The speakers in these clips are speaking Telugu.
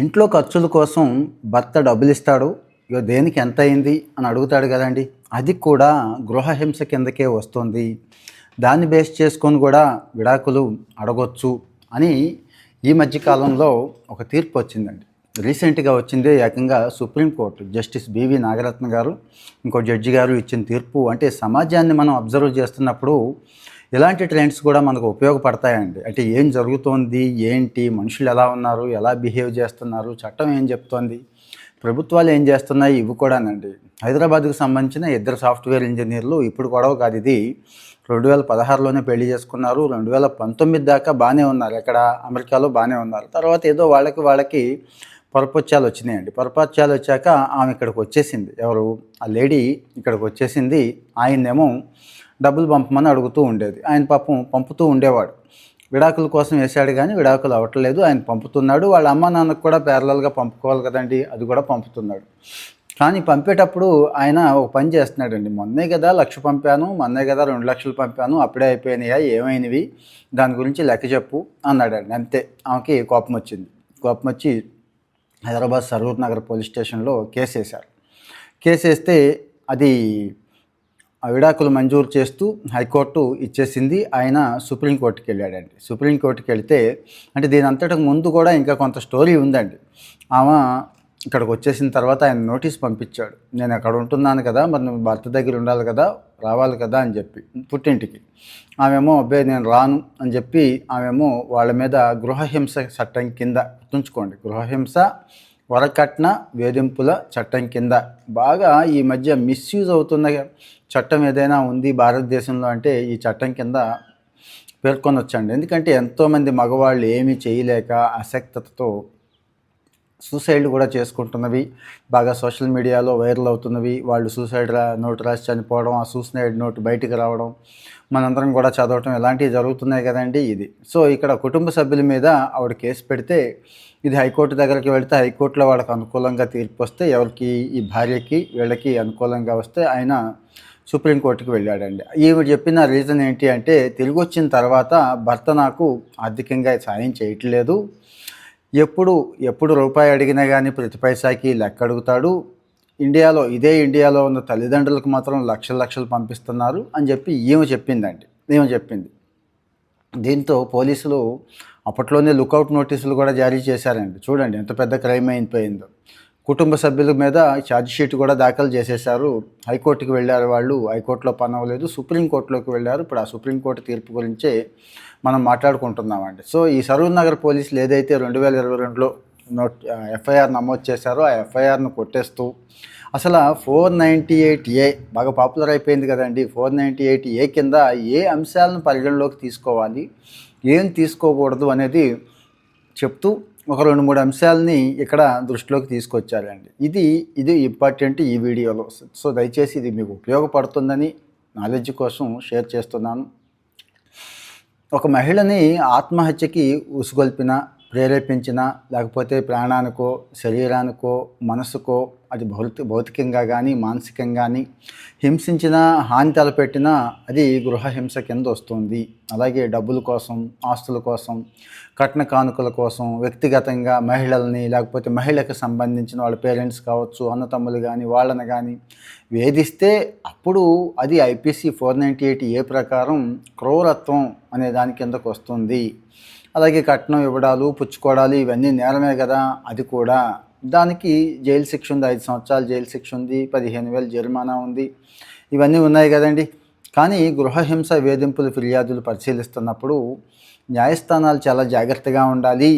ఇంట్లో ఖర్చుల కోసం భర్త డబ్బులిస్తాడు. ఇగో దేనికి ఎంతయింది అని అడుగుతాడు గదండీ! అది కూడా గృహహింస కిందకే వస్తుంది. దాన్ని బేస్ చేసుకొని గూడా విడాకులు అడగొచ్చు అని ఈ మధ్య కాలంలో ఒక తీర్పొచ్చిందండి. రీసెంట్‌గా వచ్చిందే ఏకంగా supreme court justice B V Nagarathna గారు, ఇంకో జడ్జి గారు ఇచ్చిన తీర్పు అంటే సమాజాన్ని మనం అబ్జర్వ్ చేస్తున్నప్పుడు ఇలాంటి ట్రెండ్స్ కూడా మనకు ఉపయోగపడతాయండి. అంటే ఏం జరుగుతోంది? ఏంటి? మనుషులు ఎలా ఉన్నారు? ఎలా బిహేవ్ చేస్తున్నారు? చట్టం ఏం చెప్తోంది? ప్రభుత్వాలు ఏం చేస్తున్నాయి? ఇవి కూడానండి. హైదరాబాద్‌కు సంబంధించిన ఇద్దరు సాఫ్ట్‌వేర్ ఇంజినీర్లు ఇప్పుడు గొడవ కాదు ఇది. 2016లోనే పెళ్లి చేసుకున్నారు. 2019 దాకా బానే ఉన్నారు. ఎక్కడ? అమెరికాలో బానే ఉన్నారు. తర్వాత ఏదో వాళ్ళకి పొరపొచ్చాలు వచ్చినాయండి. పొరపొచ్చాలు వచ్చాక ఆమె ఇక్కడికి వచ్చేసింది. ఎవరు? ఆ లేడీ ఇక్కడికి వచ్చేసింది. ఆయన్నేమో డబ్బులు పంపమని అడుగుతూ ఉండేది. ఆయన పాపం పంపుతూ ఉండేవాడు. విడాకుల కోసం వేశాడు కానీ విడాకులు అవ్వట్లేదు. ఆయన పంపుతున్నాడు. వాళ్ళ అమ్మ నాన్నకు కూడా ప్యారలల్‌గా పంపుకోవాలి కదండీ! అది కూడా పంపుతున్నాడు. కానీ పంపేటప్పుడు ఆయన ఒక పని చేస్తున్నాడండి. మొన్నే కదా 1,00,000 పంపాను, మొన్నే కదా 2,00,000 పంపాను, అప్పుడే అయిపోయినాయా? ఏమైనవి? దాని గురించి లెక్క చెప్పు అన్నాడండి. అంతే. ఆమెకి కోపమొచ్చింది. కోపమొచ్చి హైదరాబాద్ సరూర్ నగర్ పోలీస్ స్టేషన్‌లో కేసేశారు. కేసేస్తే అది ఆ విడాకులు మంజూరు చేస్తూ హైకోర్టు ఇచ్చేసింది. ఆయన సుప్రీంకోర్టుకి వెళ్ళాడండి. సుప్రీంకోర్టుకి వెళితే అంటే దీని అంతటికి ముందు కూడా ఇంకా కొంత స్టోరీ ఉందండి. ఆమె ఇక్కడికి వచ్చేసిన తర్వాత ఆయన నోటీస్ పంపించాడు. నేను అక్కడ ఉంటున్నాను కదా, మరి నువ్వు భర్త దగ్గర ఉండాలి కదా, రావాలి కదా అని చెప్పి పుట్టింటికి. ఆమెమో అబ్బే నేను రాను అని చెప్పి ఆమెమో వాళ్ళ మీద గృహహింస చట్టం కింద గుర్తుంచుకోండి, గృహహింస వరకట్న వేధింపుల చట్టం కింద బాగా ఈ మధ్య మిస్యూజ్ అవుతున్న చట్టం ఏదైనా ఉంది భారతదేశంలో అంటే ఈ చట్టం కింద పేర్కొనొచ్చండి. ఎందుకంటే ఎంతోమంది మగవాళ్ళు ఏమీ చేయలేక అశక్తతతో సూసైడ్లు కూడా చేసుకుంటున్నవి బాగా సోషల్ మీడియాలో వైరల్ అవుతున్నవి. వాళ్ళు సూసైడ్ నోట్ రాసి చనిపోవడం, ఆ సూసైడ్ నోట్ బయటికి రావడం, మనందరం కూడా చదవటం ఇలాంటివి జరుగుతున్నాయి కదండి. ఇది సో ఇక్కడ కుటుంబ సభ్యుల మీద ఆవిడ కేసు పెడితే ఇది హైకోర్టు దగ్గరికి వెళితే హైకోర్టులో వాళ్ళకి అనుకూలంగా తీర్పు వస్తే ఎవరికి, ఈ భార్యకి వీళ్ళకి అనుకూలంగా వస్తే ఆయన సుప్రీంకోర్టుకి వెళ్ళాడండి. ఈవిడ చెప్పిన రీజన్ ఏంటి అంటే తిరిగి వచ్చిన తర్వాత భర్త నాకు ఆర్థికంగా సాయం చేయట్లేదు, ఎప్పుడు రూపాయి అడిగినా కానీ ప్రతి పైసాకి లెక్క అడుగుతాడు, ఇండియాలో ఉన్న తల్లిదండ్రులకు మాత్రం లక్షలు లక్షలు పంపిస్తున్నారు అని చెప్పి ఈమె చెప్పింది. దీంతో పోలీసులు అప్పట్లోనే లుకౌట్ నోటీసులు కూడా జారీ చేశారండి. చూడండి ఎంత పెద్ద క్రైమ్ అయిపోయిందో. కుటుంబ సభ్యుల మీద ఛార్జ్ షీట్ కూడా దాఖలు చేసేశారు. హైకోర్టుకి వెళ్ళారు వాళ్ళు. హైకోర్టులో పని అవ్వలేదు, సుప్రీంకోర్టులోకి వెళ్ళారు. ఇప్పుడు ఆ సుప్రీంకోర్టు తీర్పు గురించే మనం మాట్లాడుకుంటున్నామండి. సో ఈ సరూర్ నగర్ పోలీసులు ఏదైతే 2022లో ఎఫ్ఐఆర్ నమోదు చేశారో ఆ ఎఫ్ఐఆర్ను కొట్టేస్తూ అసలు 498A బాగా పాపులర్ అయిపోయింది కదండి. 498A కింద ఏ అంశాలను పరిగణలోకి తీసుకోవాలి, ఏం తీసుకోకూడదు అనేది చెప్తూ ఒక 2-3 అంశాలని ఇక్కడ దృష్టిలోకి తీసుకొచ్చారండి. ఇది ఇంపార్టెంట్ ఈ వీడియోలో. సో దయచేసి ఇది మీకు ఉపయోగపడుతుందని నాలెడ్జ్ కోసం షేర్ చేస్తున్నాను. ఒక మహిళని ఆత్మహత్యకి ఉసుగొల్పిన, ప్రేరేపించిన, లేకపోతే ప్రాణానికో, శరీరానికో, మనసుకో అది భౌతికంగా కానీ మానసికంగా కానీ హింసించిన, హాని తలపెట్టినా అది గృహహింస కింద వస్తుంది. అలాగే డబ్బుల కోసం, ఆస్తుల కోసం, కట్న కానుకల కోసం వ్యక్తిగతంగా మహిళల్ని లేకపోతే మహిళకు సంబంధించిన వాళ్ళ పేరెంట్స్ కావచ్చు, అన్నతమ్ములు కానీ వాళ్ళని కానీ వేధిస్తే అప్పుడు అది ఐపీసీ 498A ప్రకారం క్రూరత్వం అనే దాని కిందకు వస్తుంది. అలాగే కట్నం ఇవ్వడాలు, పుచ్చుకోవడాలు ఇవన్నీ నేరమే కదా, అది కూడా. దానికి జైలు శిక్ష ఉంది, 5 సంవత్సరాలు జైలు శిక్ష ఉంది, 15,000 జరిమానా ఉంది, ఇవన్నీ ఉన్నాయి కదండి. కానీ గృహహింస వేధింపుల ఫిర్యాదులు పరిశీలిస్తున్నప్పుడు న్యాయస్థానాలు చాలా జాగ్రత్తగా ఉండాలి.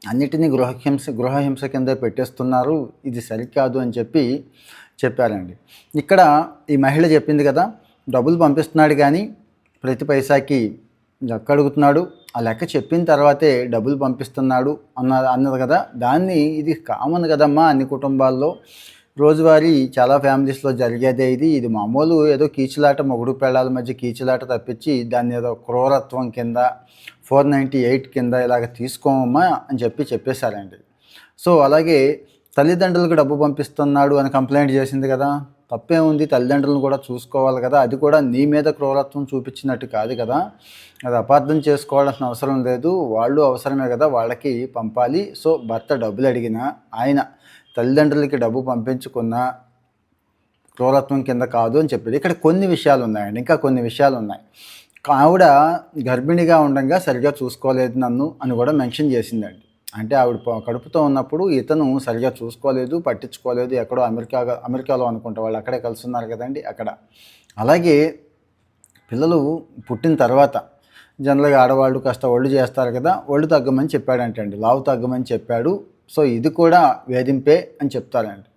అన్నిటినీ గృహహింస కింద పెట్టేస్తున్నారు, ఇది సరికాదు అని చెప్పారండి. ఇక్కడ ఈ మహిళ చెప్పింది కదా, డబ్బులు పంపిస్తున్నాడు కానీ ప్రతి పైసాకి లెక్క అడుగుతున్నాడు, ఆ లెక్క చెప్పిన తర్వాతే డబ్బులు పంపిస్తున్నాడు అన్నది కదా. ఇది కామన్ కదమ్మా అన్ని కుటుంబాల్లో, రోజువారీ చాలా ఫ్యామిలీస్లో జరిగేదే ఇది మామూలు ఏదో కీచులాట, మొగుడు పెళ్ళాల మధ్య కీచులాట తప్పించి దాన్ని ఏదో క్రూరత్వం కింద 498 కింద ఇలాగ తీసుకోమమ్మా అని చెప్పేశారండి. సో అలాగే తల్లిదండ్రులకు డబ్బు పంపిస్తున్నాడు అని కంప్లైంట్ చేసింది కదా, తప్పే ఉంది, తల్లిదండ్రులను కూడా చూసుకోవాలి కదా, అది కూడా నీ మీద క్రూరత్వం చూపించినట్టు కాదు కదా, అది అపార్థం చేసుకోవాల్సిన అవసరం లేదు, వాళ్ళు అవసరమే కదా, వాళ్ళకి పంపాలి. సో భర్త డబ్బులు అడిగినా ఆయన తల్లిదండ్రులకి డబ్బు పంపించుకున్న క్రూరత్వం కింద కాదు అని చెప్పేది. ఇక్కడ కొన్ని విషయాలు ఉన్నాయండి, ఇంకా కొన్ని విషయాలు ఉన్నాయి. ఆవిడ గర్భిణిగా ఉండగా సరిగా చూసుకోలేదు నన్ను అని కూడా మెన్షన్ చేసిందండి. అంటే ఆవిడ కడుపుతో ఉన్నప్పుడు ఇతను సరిగా చూసుకోలేదు, పట్టించుకోలేదు, ఎక్కడో అమెరికాలో అనుకుంటా, వాళ్ళు అక్కడే కలుస్తున్నారు కదండి అక్కడ. అలాగే పిల్లలు పుట్టిన తర్వాత జనరల్గా ఆడవాళ్ళు కాస్త ఒళ్ళు చేస్తారు కదా, ఒళ్ళు తగ్గమని చెప్పాడంటండి, లావు తగ్గమని చెప్పాడు. సో ఇది కూడా వేధింపే అని చెప్తారండి.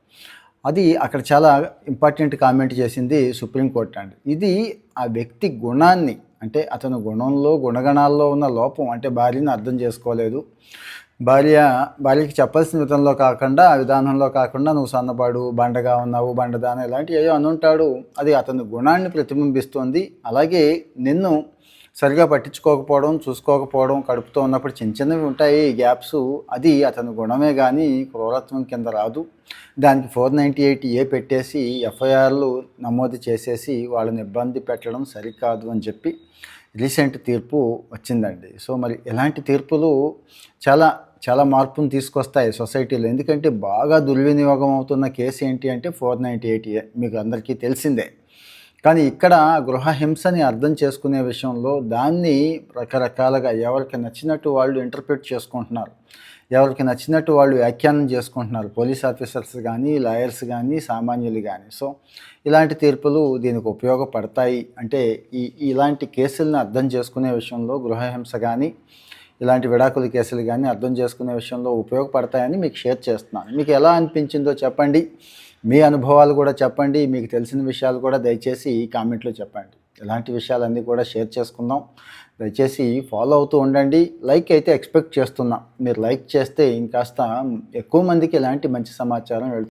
అది అక్కడ చాలా ఇంపార్టెంట్ కామెంట్ చేసింది సుప్రీంకోర్టు అండి. ఇది ఆ వ్యక్తి గుణాన్ని, అంటే అతను గుణగణాల్లో ఉన్న లోపం, అంటే భార్యని అర్థం చేసుకోలేదు, భార్యకి చెప్పాల్సిన విధంలో కాకుండా, ఆ విధానంలో కాకుండా నువ్వు సన్నబాడు, బండగా ఉన్నావు, బండదాన, ఇలాంటివి ఏదో అనుంటాడు. అది అతని గుణాన్ని ప్రతిబింబిస్తుంది. అలాగే నిన్ను సరిగా పట్టించుకోకపోవడం, చూసుకోకపోవడం, కడుపుతో ఉన్నప్పుడు చిన్న చిన్నవి ఉంటాయి గ్యాప్స్, అది అతని గుణమే కానీ క్రూరత్వం కింద రాదు. దానికి 498A పెట్టేసి ఎఫ్ఐఆర్లు నమోదు చేసేసి వాళ్ళని ఇబ్బంది పెట్టడం సరికాదు అని చెప్పి రీసెంట్ తీర్పు వచ్చిందండి. సో మరి ఇలాంటి తీర్పులు చాలా చాలా మార్పును తీసుకొస్తాయి సొసైటీలో. ఎందుకంటే బాగా దుర్వినియోగం అవుతున్న కేసు ఏంటి అంటే 498A, మీకు అందరికీ తెలిసిందే. కానీ ఇక్కడ గృహహింసని అర్థం చేసుకునే విషయంలో దాన్ని రకరకాలుగా ఎవరికి నచ్చినట్టు వాళ్ళు ఇంటర్ప్రిట్ చేసుకుంటున్నారు, ఎవరికి నచ్చినట్టు వాళ్ళు వ్యాఖ్యానం చేసుకుంటున్నారు, పోలీస్ ఆఫీసర్స్ కానీ, లాయర్స్ కానీ, సామాన్యులు కానీ. సో ఇలాంటి తీర్పులు దీనికి ఉపయోగపడతాయి. అంటే ఇలాంటి కేసులను అర్థం చేసుకునే విషయంలో గృహహింస కానీ, ఇలాంటి విడాకుల కేసులు కానీ అర్థం చేసుకునే విషయంలో ఉపయోగపడతాయని మీకు షేర్ చేస్తున్నాను. మీకు ఎలా అనిపించిందో చెప్పండి, మీ అనుభవాలు కూడా చెప్పండి, మీకు తెలిసిన విషయాలు కూడా దయచేసి కామెంట్లో చెప్పండి. ఇలాంటి విషయాలన్నీ కూడా షేర్ చేసుకుందాం. దయచేసి ఫాలో అవుతూ ఉండండి. లైక్ అయితే ఎక్స్పెక్ట్ చేస్తున్నాం, మీరు లైక్ చేస్తే ఇంకాస్త ఎక్కువ మందికి ఇలాంటి మంచి సమాచారం వెళ్తుంది.